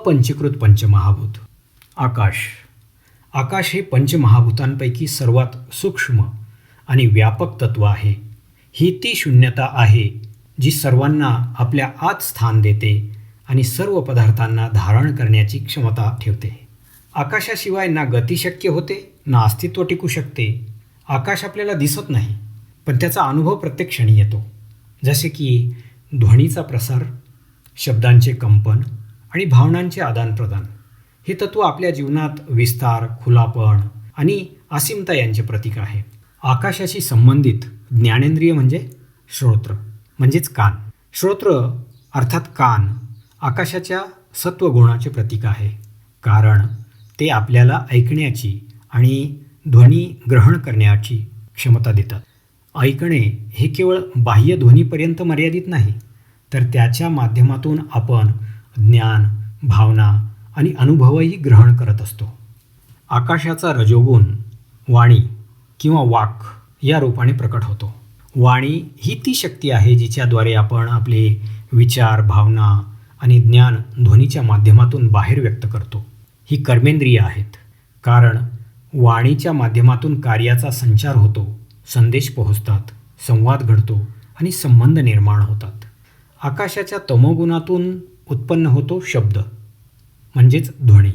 अपंचीकृत पंचमहाभूत. आकाश. आकाश हे पंचमहाभूतांपैकी सर्वात सूक्ष्म आणि व्यापक तत्व आहे. ही ती शून्यता आहे जी सर्वांना आपल्या आत स्थान देते आणि सर्व पदार्थांना धारण करण्याची क्षमता ठेवते. आकाशाशिवाय ना गती शक्य होते ना अस्तित्व टिकू शकते. आकाश आपल्याला दिसत नाही, पण त्याचा अनुभव प्रत्येक क्षणी येतो. जसे की ध्वनीचा प्रसार, शब्दांचे कंपन आणि भावनांचे आदानप्रदान. हे तत्व आपल्या जीवनात विस्तार, खुलापण आणि असीमता यांचे प्रतीक आहे. आकाशाशी संबंधित ज्ञानेंद्रिय म्हणजे श्रोत्र म्हणजेच कान. श्रोत्र अर्थात कान आकाशाच्या सत्वगुणाचे प्रतीक आहे, कारण ते आपल्याला ऐकण्याची आणि ध्वनी ग्रहण करण्याची क्षमता देतात. ऐकणे हे केवळ बाह्य ध्वनीपर्यंत मर्यादित नाही, तर त्याच्या माध्यमातून आपण ज्ञान, भावना आणि अनुभवही ग्रहण करत असतो. आकाशाचा रजोगुण वाणी किंवा वाक या रूपाने प्रकट होतो. वाणी ही ती शक्ती आहे जिच्याद्वारे आपण आपले विचार, भावना आणि ज्ञान ध्वनीच्या माध्यमातून बाहेर व्यक्त करतो. ही कर्मेंद्रिय आहेत, कारण वाणीच्या माध्यमातून कार्याचा संचार होतो, संदेश पोहोचतात, संवाद घडतो आणि संबंध निर्माण होतात. आकाशाच्या तमोगुणातून उत्पन्न होतो शब्द म्हणजेच ध्वनी.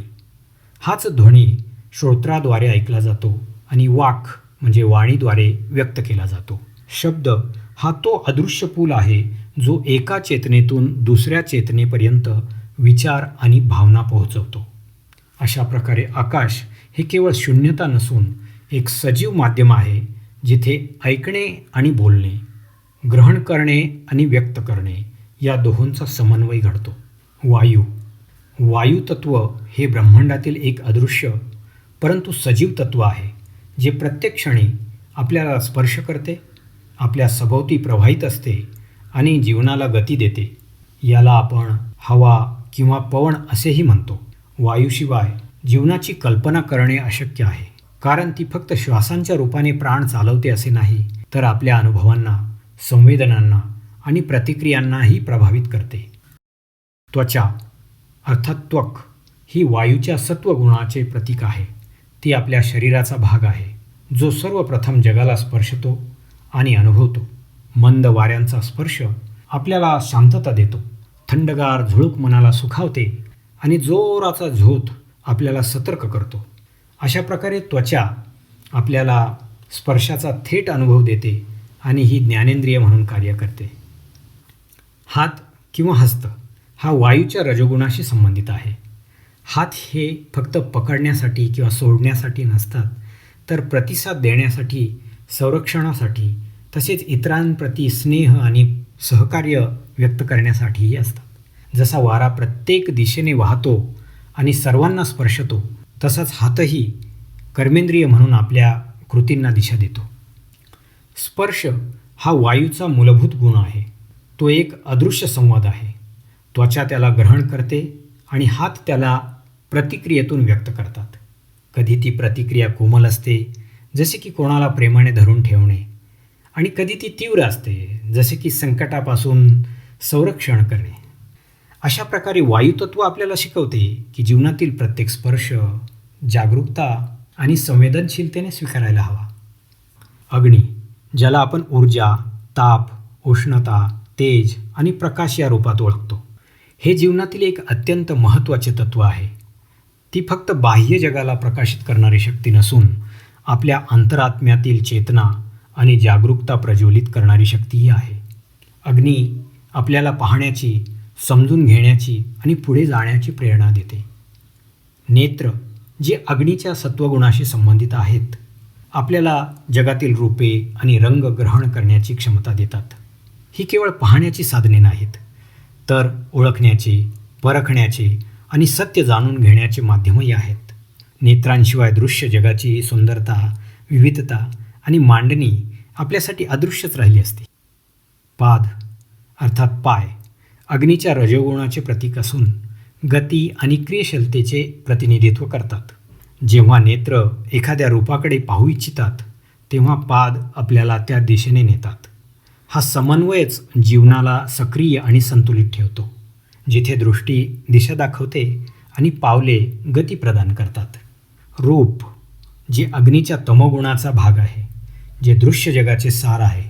हाच ध्वनी श्रोत्राद्वारे ऐकला जातो आणि वाक म्हणजे वाणीद्वारे व्यक्त केला जातो. शब्द हा तो अदृश्य पूल आहे जो एका चेतनेतून दुसऱ्या चेतनेपर्यंत विचार आणि भावना पोहोचवतो. अशा प्रकारे आकाश हे केवळ शून्यता नसून एक सजीव माध्यम आहे, जिथे ऐकणे आणि बोलणे, ग्रहण करणे आणि व्यक्त करणे या दोहोंचा समन्वय घडतो. वायू. वायुतत्व हे ब्रह्मांडातील एक अदृश्य परंतु सजीव तत्व आहे, जे प्रत्येक क्षणी आपल्याला स्पर्श करते, आपल्या सभोवती प्रवाहित असते आणि जीवनाला गती देते. याला आपण हवा किंवा पवन असेही म्हणतो. वायूशिवाय जीवनाची कल्पना करणे अशक्य आहे, कारण ती फक्त श्वासांच्या रूपाने प्राण चालवते असे नाही, तर आपल्या अनुभवांना, संवेदनांना आणि प्रतिक्रियांनाही प्रभावित करते. त्वचा अर्थात त्वक ही वायूच्या सत्वगुणाचे प्रतीक आहे. ती आपल्या शरीराचा भाग आहे, जो सर्वप्रथम जगाला स्पर्शतो आणि अनुभवतो. मंद वाऱ्यांचा स्पर्श आपल्याला शांतता देतो, थंडगार झुळूक मनाला सुखावते आणि जोराचा झोत आपल्याला सतर्क करतो. अशा प्रकारे त्वचा आपल्याला स्पर्शाचा थेट अनुभव देते आणि ही ज्ञानेंद्रिय म्हणून कार्य करते. हात किंवा हस्त हा वायूच्या रजोगुणाशी संबंधित आहे. हात हे फक्त पकडण्यासाठी किंवा सोडण्यासाठी नसतात, तर प्रतिसाद देण्यासाठी, संरक्षणासाठी तसेच इतरांप्रती स्नेह आणि सहकार्य व्यक्त करण्यासाठीही असतात. जसा वारा प्रत्येक दिशेने वाहतो आणि सर्वांना स्पर्शतो, तसाच हातही कर्मेंद्रिय म्हणून आपल्या कृतींना दिशा देतो. स्पर्श हा वायूचा मूलभूत गुण आहे. तो एक अदृश्य संवाद आहे. त्वचा त्याला ग्रहण करते आणि हात त्याला प्रतिक्रियेतून व्यक्त करतात. कधी ती प्रतिक्रिया कोमल असते, जसे की कोणाला प्रेमाने धरून ठेवणे, आणि कधी ती तीव्र असते, जसे की संकटापासून संरक्षण करणे. अशा प्रकारे वायुतत्व आपल्याला शिकवते की जीवनातील प्रत्येक स्पर्श जागरूकता आणि संवेदनशीलतेने स्वीकारायला हवा. अग्नी, ज्याला आपण ऊर्जा, ताप, उष्णता, तेज आणि प्रकाश या रूपात ओळखतो, हे जीवनातील एक अत्यंत महत्त्वाचे तत्व आहे. ती फक्त बाह्य जगाला प्रकाशित करणारी शक्ती नसून आपल्या अंतरात्म्यातील चेतना आणि जागरूकता प्रज्वलित करणारी शक्तीही आहे. अग्नी आपल्याला पाहण्याची, समजून घेण्याची आणि पुढे जाण्याची प्रेरणा देते. नेत्र, जे अग्नीच्या सत्वगुणाशी संबंधित आहेत, आपल्याला जगातील रूपे आणि रंग ग्रहण करण्याची क्षमता देतात. ही केवळ पाहण्याची साधने नाहीत, तर ओळखण्याचे, परखण्याचे आणि सत्य जाणून घेण्याचे माध्यमही आहेत. नेत्रांशिवाय दृश्य जगाची सुंदरता, विविधता आणि मांडणी आपल्यासाठी अदृश्यच राहिली असती. पाद अर्थात पाय अग्नीच्या रजोगुणाचे प्रतीक असून गती आणि क्रियाशीलतेचे प्रतिनिधित्व करतात. जेव्हा नेत्र एखाद्या रूपाकडे पाहू इच्छितात, तेव्हा पाद आपल्याला त्या दिशेने नेतात. हा समन्वयच जीवनाला सक्रिय आणि संतुलित ठेवतो. जिथे दृष्टी दिशा दाखवते आणि पावले गती प्रदान करतात. रूप जे अग्नीच्या तमोगुणाचा भाग आहे, जे दृश्य जगाचे सार आहे.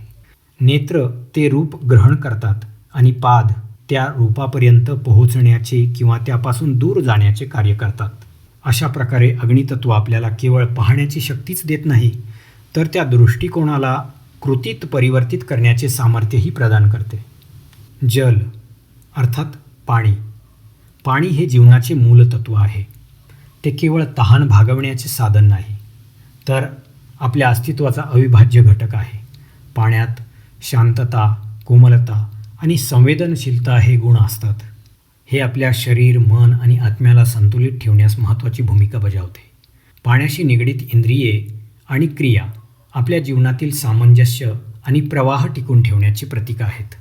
नेत्र ते रूप ग्रहण करतात आणि पाद त्या रूपापर्यंत पोहोचण्याचे किंवा त्यापासून दूर जाण्याचे कार्य करतात. अशा प्रकारे अग्नितत्व आपल्याला केवळ पाहण्याची शक्तीच देत नाही, तर त्या दृष्टिकोनाला कृतीत परिवर्तित करण्याचे सामर्थ्यही प्रदान करते. जल अर्थात पाणी. पाणी हे जीवनाचे मूलतत्व आहे. ते केवळ तहान भागवण्याचे साधन नाही, तर आपल्या अस्तित्वाचा अविभाज्य घटक आहे. पाण्यात शांतता, कोमलता आणि संवेदनशीलता हे गुण असतात. हे आपल्या शरीर, मन आणि आत्म्याला संतुलित ठेवण्यास महत्त्वाची भूमिका बजावते. पाण्याशी निगडीत इंद्रिये आणि क्रिया आपल्या जीवनातील सामंजस्य आणि प्रवाह टिकून ठेवण्याची प्रतीक आहेत.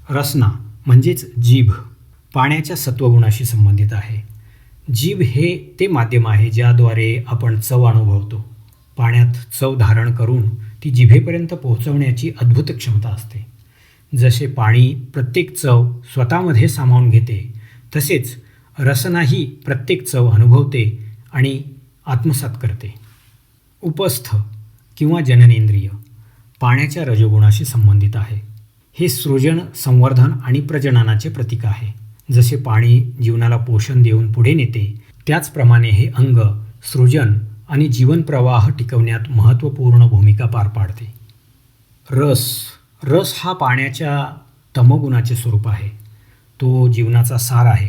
रसना म्हणजेच जीभ पाण्याच्या सत्वगुणाशी संबंधित आहे. जीभ हे ते माध्यम आहे ज्याद्वारे आपण चव अनुभवतो. पाण्यात चव धारण करून ती जिभेपर्यंत पोहोचवण्याची अद्भुत क्षमता असते. जसे पाणी प्रत्येक चव स्वतःमध्ये सामावून घेते, तसेच रसनाही प्रत्येक चव अनुभवते आणि आत्मसात करते. उपस्थ किंवा जननेंद्रिय पाण्याच्या रजोगुणाशी संबंधित आहे. हे सृजन, संवर्धन आणि प्रजननाचे प्रतीक आहे. जसे पाणी जीवनाला पोषण देऊन पुढे नेते, त्याचप्रमाणे हे अंग सृजन आणि जीवनप्रवाह टिकवण्यात महत्त्वपूर्ण भूमिका पार पाडते. रस हा पाण्याच्या तमोगुणाचे स्वरूप आहे. तो जीवनाचा सार आहे,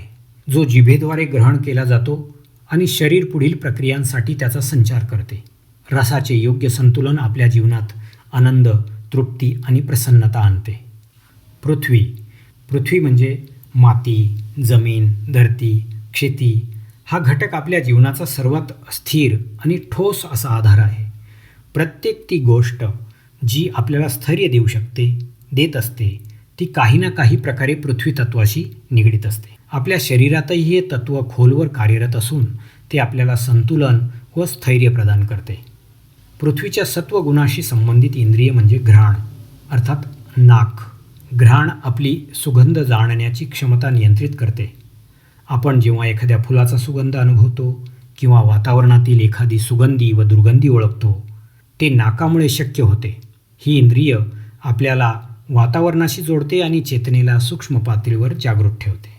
जो जिभेद्वारे ग्रहण केला जातो आणि शरीर पुढील प्रक्रियांसाठी त्याचा संचार करते. रसाचे योग्य संतुलन आपल्या जीवनात आनंद, तृप्ती आणि प्रसन्नता आणते. पृथ्वी म्हणजे माती, जमीन, धरती, क्षेती हा घटक आपल्या जीवनाचा सर्वात स्थिर आणि ठोस असा आधार आहे. प्रत्येक ती गोष्ट जी आपल्याला स्थैर्य देत असते, ती काही ना काही प्रकारे पृथ्वी तत्वाशी निगडीत असते. आपल्या शरीरातही हे तत्त्व खोलवर कार्यरत असून ते आपल्याला संतुलन व स्थैर्य प्रदान करते. पृथ्वीच्या सत्वगुणाशी संबंधित इंद्रिय म्हणजे घ्राण अर्थात नाक. घ्राण आपली सुगंध जाणण्याची क्षमता नियंत्रित करते. आपण जेव्हा एखाद्या फुलाचा सुगंध अनुभवतो किंवा वातावरणातील एखादी सुगंधी व दुर्गंधी ओळखतो, ते नाकामुळे शक्य होते. ही इंद्रिय आपल्याला वातावरणाशी जोडते आणि चेतनेला सूक्ष्म पातळीवर जागृत ठेवते.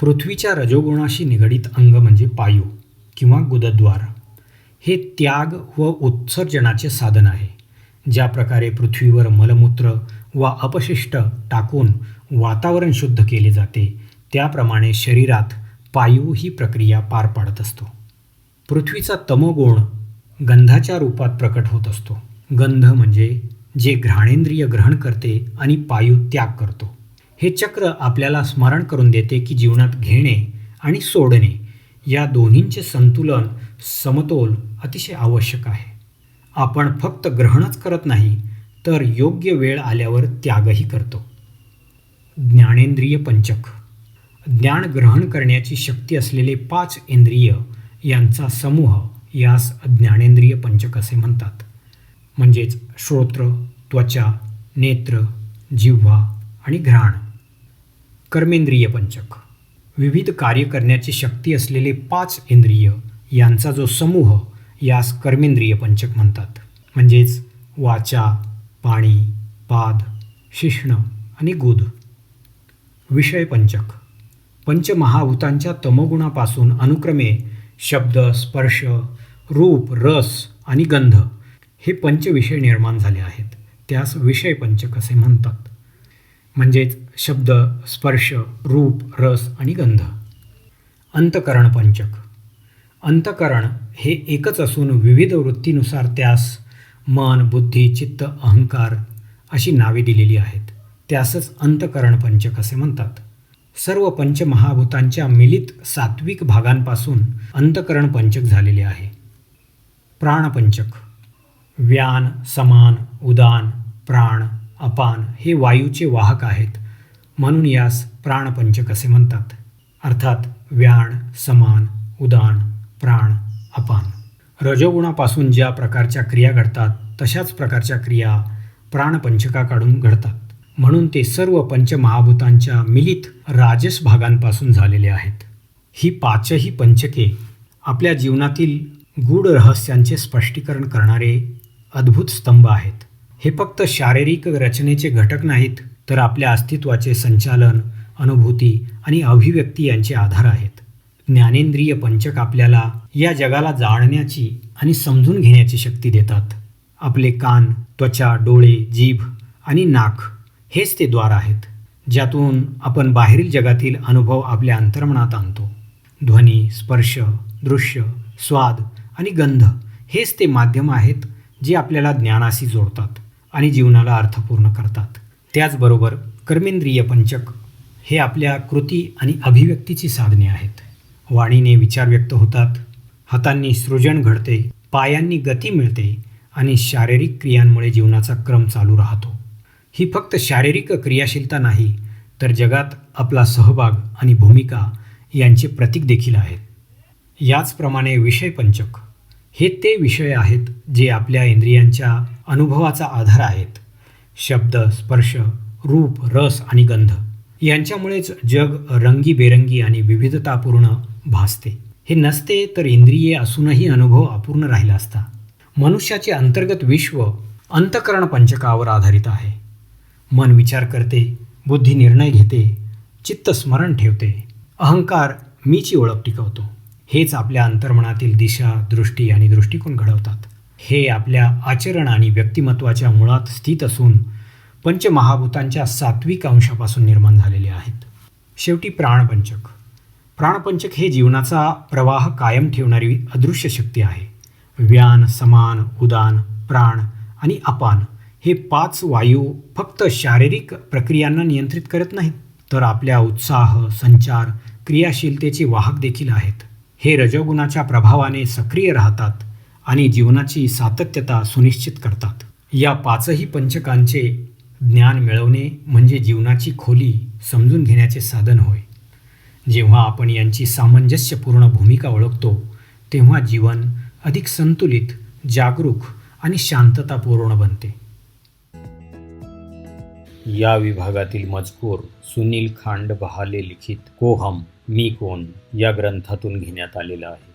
पृथ्वीच्या रजोगुणाशी निगडीत अंग म्हणजे पायू किंवा गुदद्वार. हे त्याग व उत्सर्जनाचे साधन आहे. ज्या प्रकारे पृथ्वीवर मलमूत्र वा अपशिष्ट टाकून वातावरण शुद्ध केले जाते, त्याप्रमाणे शरीरात पायू ही प्रक्रिया पार पाडत असतो. पृथ्वीचा तमोगुण गंधाच्या रूपात प्रकट होत असतो. गंध म्हणजे जे घ्राणेंद्रिय ग्रहण करते आणि पायू त्याग करतो. हे चक्र आपल्याला स्मरण करून देते की जीवनात घेणे आणि सोडणे या दोन्हींचे संतुलन, समतोल अतिशय आवश्यक आहे. आपण फक्त ग्रहणच करत नाही, तर योग्य वेळ आल्यावर त्यागही करतो. ज्ञानेंद्रिय पंचक ज्ञान ग्रहण करण्याची शक्ती असलेले 5 इंद्रिय यांचा समूह यास ज्ञानेंद्रिय पंचक असे म्हणतात. म्हणजेच श्रोत्र, त्वचा, नेत्र, जिव्हा आणि घ्राण. कर्मेंद्रिय पंचक विविध कार्य करण्याची शक्ती असलेले 5 इंद्रिय यांचा जो समूह यास कर्मेंद्रिय पंचक म्हणतात. म्हणजेच वाचा, पाणी, पाद, शिश्न आणि गुद. विषय पंचक पंचमहाभूतांच्या तमोगुणापासून अनुक्रमे शब्द, स्पर्श, रूप, रस आणि गंध हे पंचविषय निर्माण झाले आहेत. त्यास विषय पंचक असे म्हणतात. म्हणजेच शब्द, स्पर्श, रूप, रस आणि गंध. अंतकरण पंचक अंतकरण हे एकच असून विविध वृत्तीनुसार त्यास मन, बुद्धी, चित्त, अहंकार अशी नावे दिलेली आहेत. त्यासच अंतकरण पंचक असे म्हणतात. सर्व पंचमहाभूतांच्या मिलित सात्विक भागांपासून अंतकरण पंचक झालेले आहे. प्राणपंचक व्यान, समान, उदान, प्राण, अपान हे वायूचे वाहक आहेत, म्हणून यास प्राणपंचक असे म्हणतात. अर्थात व्यान, समान, उदान, प्राण, अपान. रजोगुणापासून ज्या प्रकारच्या क्रिया घडतात तशाच प्रकारच्या क्रिया प्राणपंचकाकडून घडतात. म्हणून ते सर्व पंचमहाभूतांच्या मिलित राजस भागांपासून झालेले आहेत. ही पाचही पंचके आपल्या जीवनातील गूढ रहस्यांचे स्पष्टीकरण करणारे अद्भुत स्तंभ आहेत. हे फक्त शारीरिक रचनेचे घटक नाहीत, तर आपल्या अस्तित्वाचे संचालन, अनुभूती आणि अभिव्यक्ती यांचे आधार आहेत. ज्ञानेंद्रिय पंचक आपल्याला या जगाला जाणण्याची आणि समजून घेण्याची शक्ती देतात. आपले कान, त्वचा, डोळे, जीभ आणि नाक हेच ते द्वार आहेत, ज्यातून आपण बाहेरील जगातील अनुभव आपल्या अंतर्मनात आणतो. ध्वनी, स्पर्श, दृश्य, स्वाद आणि गंध हेच ते माध्यम आहेत जे आपल्याला ज्ञानाशी जोडतात आणि जीवनाला अर्थपूर्ण करतात. त्याचबरोबर कर्मेंद्रिय पंचक हे आपल्या कृती आणि अभिव्यक्तीची साधने आहेत. वाणीने विचार व्यक्त होतात, हातांनी सृजन घडते, पायांनी गती मिळते आणि शारीरिक क्रियांमुळे जीवनाचा क्रम चालू राहतो. ही फक्त शारीरिक क्रियाशीलता नाही, तर जगात आपला सहभाग आणि भूमिका यांचे प्रतीक देखील आहेत. याचप्रमाणे विषयपंचक हे ते विषय आहेत जे आपल्या इंद्रियांच्या अनुभवाचा आधार आहेत. शब्द, स्पर्श, रूप, रस आणि गंध यांच्यामुळेच जग रंगीबेरंगी आणि विविधतापूर्ण भासते. हे नसते तर इंद्रिये असूनही अनुभव अपूर्ण राहिला असता. मनुष्याचे अंतर्गत विश्व अंतःकरण पंचकावर आधारित आहे. मन विचार करते, बुद्धी निर्णय घेते, चित्त स्मरण ठेवते, अहंकार मीची ओळख टिकवतो. हेच आपल्या अंतर्मनातील दिशा, दृष्टी आणि दृष्टिकोन घडवतात. हे आपल्या आचरण आणि व्यक्तिमत्वाच्या मुळात स्थित असून पंचमहाभूतांच्या सात्विक अंशापासून निर्माण झालेले आहेत. शेवटी प्राणपंचक. प्राणपंचक हे जीवनाचा प्रवाह कायम ठेवणारी अदृश्य शक्ती आहे. व्यान, समान, उदान, प्राण आणि अपान हे 5 वायू फक्त शारीरिक प्रक्रियांना नियंत्रित करत नाहीत, तर आपल्या उत्साह, संचार, क्रियाशीलतेचे वाहक देखील आहेत. हे रजोगुणाच्या प्रभावाने सक्रिय राहतात आणि जीवनाची सातत्यता सुनिश्चित करतात. या 5ही पंचकांचे ज्ञान मिळवणे म्हणजे जीवनाची खोली समजून घेण्याचे साधन होय. जेव्हा आपण यांची सामंजस्यपूर्ण भूमिका ओळखतो, तेव्हा जीवन अधिक संतुलित, जागरूक आणि शांततापूर्ण बनते. या विभागातील मजकूर सुनील खांड बहाले लिखित को हम मी कोण या ग्रंथातून घेण्यात आलेला आहे.